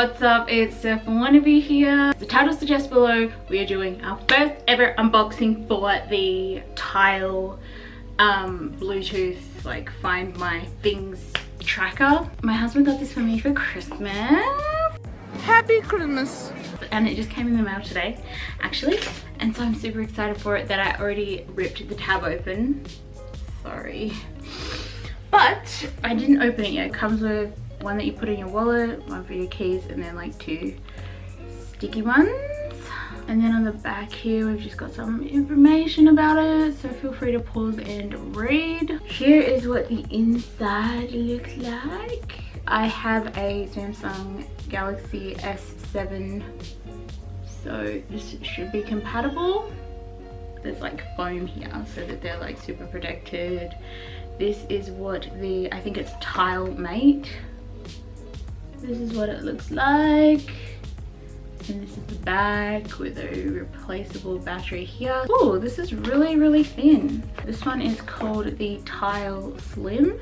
What's up? It's surferwannabe here. The title suggests below we are doing our first ever unboxing for the Tile Bluetooth like find my things tracker. My husband got this for me for Christmas. Happy Christmas. And it just came in the mail today actually, and so I'm super excited for it that I already ripped the tab open. Sorry, but I didn't open it yet. It comes with one that you put in your wallet, one for your keys, and then like 2 sticky ones. And then on the back here we've just got some information about it, so feel free to pause and read. Here is what the inside looks like. I have a Samsung Galaxy S7, so this should be compatible. There's like foam here so that they're like super protected. This is what I think it's Tile Mate. This is what it looks like. And this is the back with a replaceable battery here. Oh, this is really thin. This one is called the Tile Slim.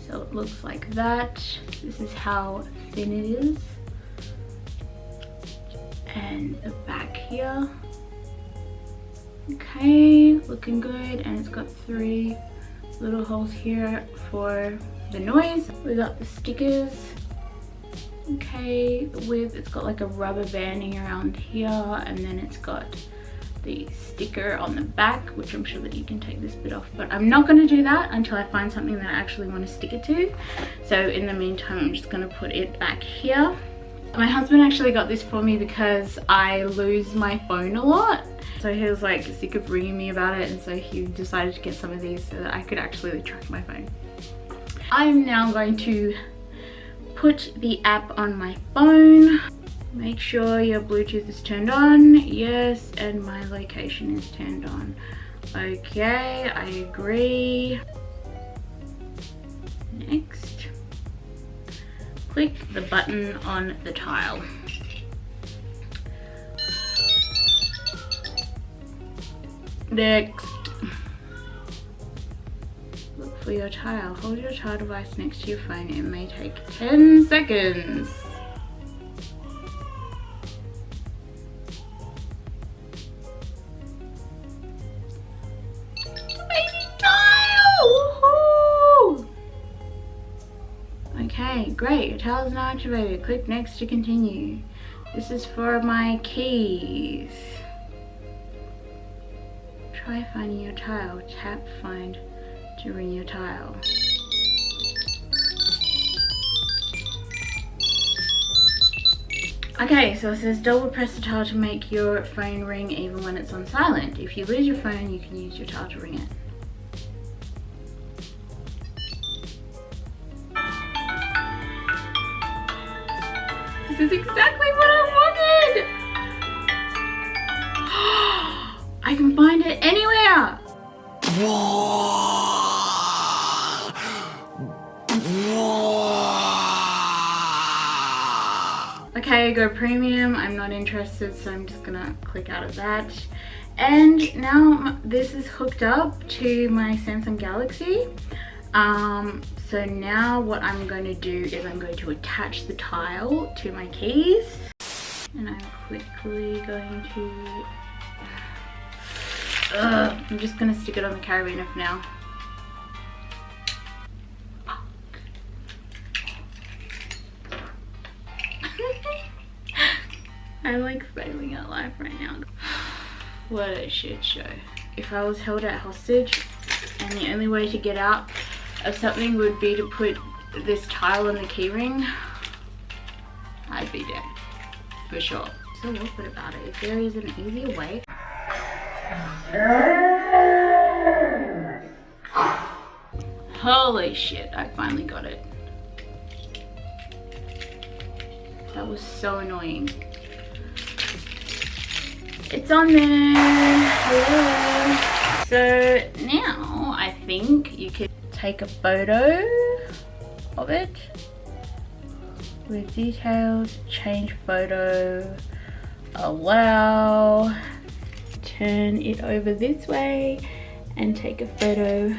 So it looks like that. This is how thin it is. And the back here. Okay, looking good. And it's got 3 little holes here for the noise. We got the stickers. Okay, it's got like a rubber banding around here, and then it's got the sticker on the back, which I'm sure that you can take this bit off, but I'm not going to do that until I find something that I actually want to stick it to. So in the meantime, I'm just going to put it back here. My husband actually got this for me because I lose my phone a lot. So he was like sick of ringing me about it, and so he decided to get some of these so that I could actually track my phone. I'm now going to put the app on my phone. Make sure your Bluetooth is turned on. Yes, and my location is turned on. Okay, I agree. Next. Click the button on the tile. Next. Look for your tile. Hold your tile device next to your phone. It may take 10 seconds. Baby tile! Woohoo! Okay, great. Your tile is now activated. Click next to continue. This is for my keys. Try finding your tile. Tap find to ring your tile. Okay, so it says double press the tile to make your phone ring even when it's on silent. If you lose your phone, you can use your tile to ring it. This is exactly what I wanted! I can find it anywhere! Okay, go premium. I'm not interested, so I'm just gonna click out of that. And now this is hooked up to my Samsung Galaxy. So now what I'm going to do is I'm going to attach the tile to my keys. And I'm quickly going to... I'm just going to stick it on the carabiner for now. I'm like failing at life right now. What a shit show. If I was held at hostage and the only way to get out of something would be to put this tile on the keyring, I'd be dead for sure. So awkward about it. If there is an easier way. Holy shit, I finally got it. That was so annoying. It's on there. Hello. So now I think you could take a photo of it with details, change photo, allow, turn it over this way and take a photo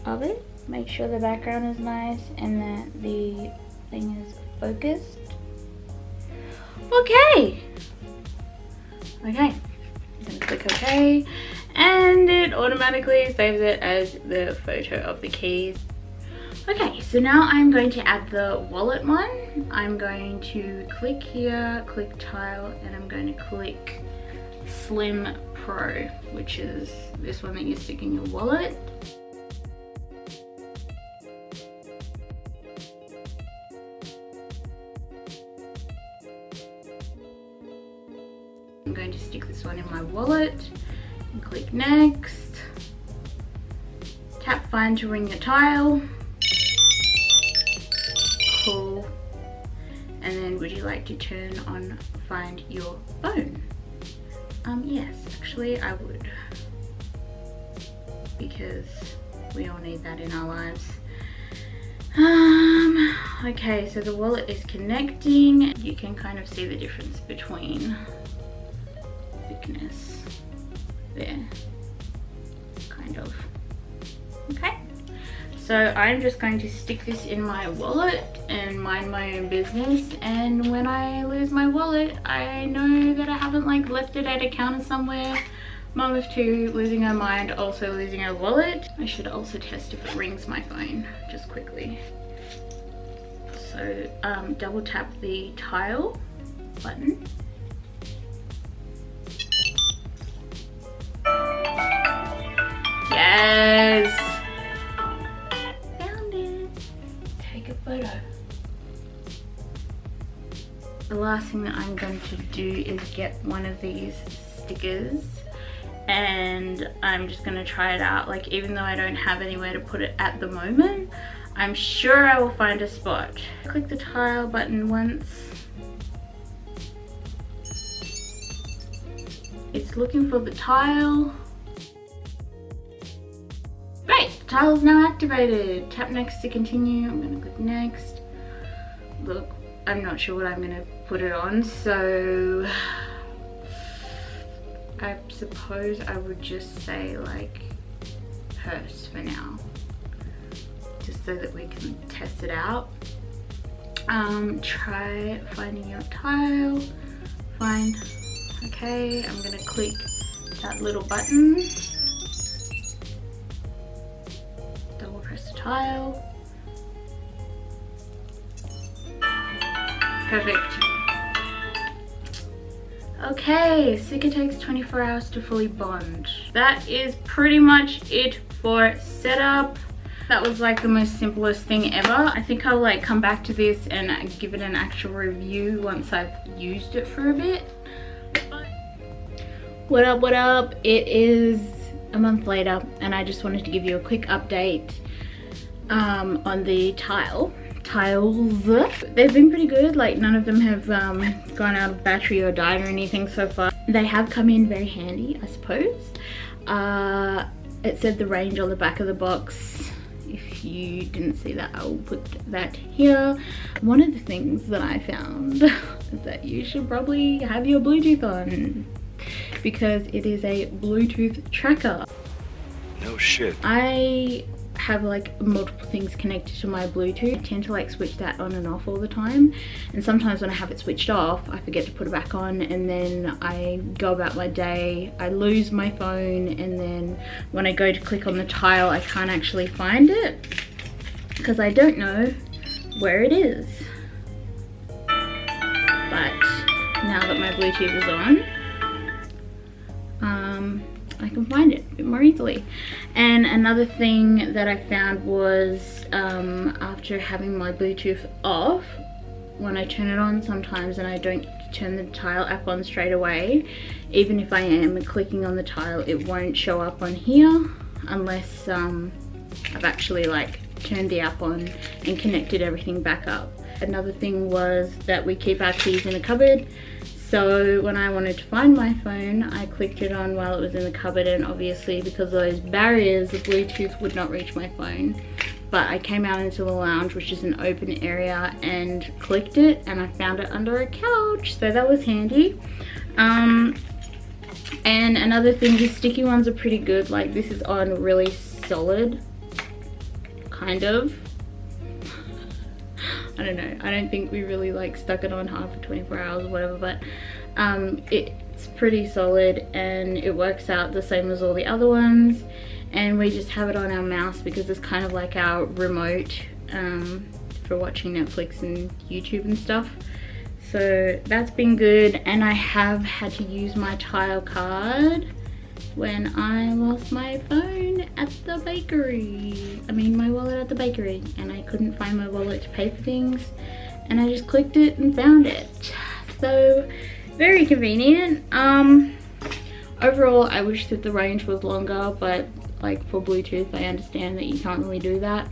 of it. Make sure the background is nice and that the thing is focused. Okay. Okay. I'm gonna click OK, and it automatically saves it as the photo of the keys. Okay, so now I'm going to add the wallet one. I'm going to click here, click tile, and I'm going to click Slim Pro, which is this one that you stick in your wallet. I'm going to stick this one in my wallet and click next. Tap find to ring the tile. Cool. And then would you like to turn on find your phone? Yes, actually I would, because we all need that in our lives. Okay, so the wallet is connecting. You can kind of see the difference between thickness there, kind of. Okay, so I'm just going to stick this in my wallet and mind my own business, and when I lose my wallet I know that I haven't like left it at a counter somewhere. Mum of two losing her mind, also losing her wallet. I should also test if it rings my phone just quickly. So double tap the tile button. Yes! Found it! Take a photo. The last thing that I'm going to do is get one of these stickers, and I'm just going to try it out. Like, even though I don't have anywhere to put it at the moment, I'm sure I will find a spot. Click the tile button once. It's looking for the tile. Great, the tile is now activated. Tap next to continue. I'm going to click next. Look, I'm not sure what I'm going to put it on, so I suppose I would just say like purse for now, just so that we can test it out. Try finding your tile. Find. Okay, I'm gonna click that little button. Double press the tile. Perfect. Okay, sticker takes 24 hours to fully bond. That is pretty much it for setup. That was like the most simplest thing ever. I think I'll like come back to this and give it an actual review once I've used it for a bit. What up, what up? It is a month later and I just wanted to give you a quick update on the tiles. They've been pretty good, like none of them have gone out of battery or died or anything so far. They have come in very handy, I suppose. It said the range on the back of the box. If you didn't see that, I will put that here. One of the things that I found is that you should probably have your Bluetooth on, because it is a Bluetooth tracker. No shit. I have like multiple things connected to my Bluetooth. I tend to like switch that on and off all the time, and sometimes when I have it switched off I forget to put it back on, and then I go about my day, I lose my phone, and then when I go to click on the tile I can't actually find it because I don't know where it is. But now that my Bluetooth is on, I can find it a bit more easily. And another thing that I found was after having my Bluetooth off, when I turn it on sometimes and I don't turn the tile app on straight away, even if I am clicking on the tile, it won't show up on here unless I've actually like turned the app on and connected everything back up. Another thing was that we keep our keys in a cupboard. So when I wanted to find my phone, I clicked it on while it was in the cupboard, and obviously because of those barriers, the Bluetooth would not reach my phone. But I came out into the lounge, which is an open area, and clicked it, and I found it under a couch, so that was handy. And another thing, the sticky ones are pretty good. Like, this is on really solid, kind of. I don't know, I don't think we really like stuck it on hard for 24 hours or whatever, but it's pretty solid and it works out the same as all the other ones. And we just have it on our mouse because it's kind of like our remote for watching Netflix and YouTube and stuff. So that's been good. And I have had to use my tile card when I lost my phone at the bakery. I mean my wallet at the bakery, and I couldn't find my wallet to pay for things, and I just clicked it and found it. So very convenient. Overall I wish that the range was longer, but like for Bluetooth I understand that you can't really do that.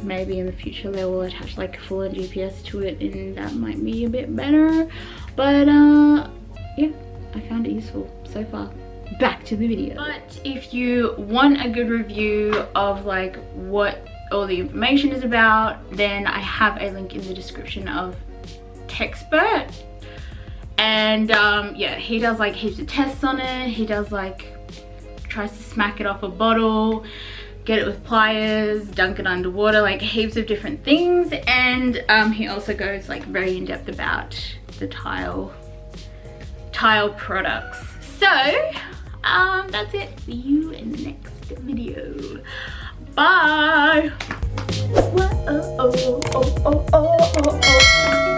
Maybe in the future they will attach like a full-on GPS to it and that might be a bit better, but yeah, I found it useful so far. Back to the video. But if you want a good review of like what all the information is about, then I have a link in the description of Techspurt. And yeah, he does like heaps of tests on it. He does like, tries to smack it off a bottle, get it with pliers, dunk it underwater, like heaps of different things. And he also goes like very in depth about the tile products. So that's it. See you in the next video. Bye. Whoa, oh, oh, oh, oh, oh, oh.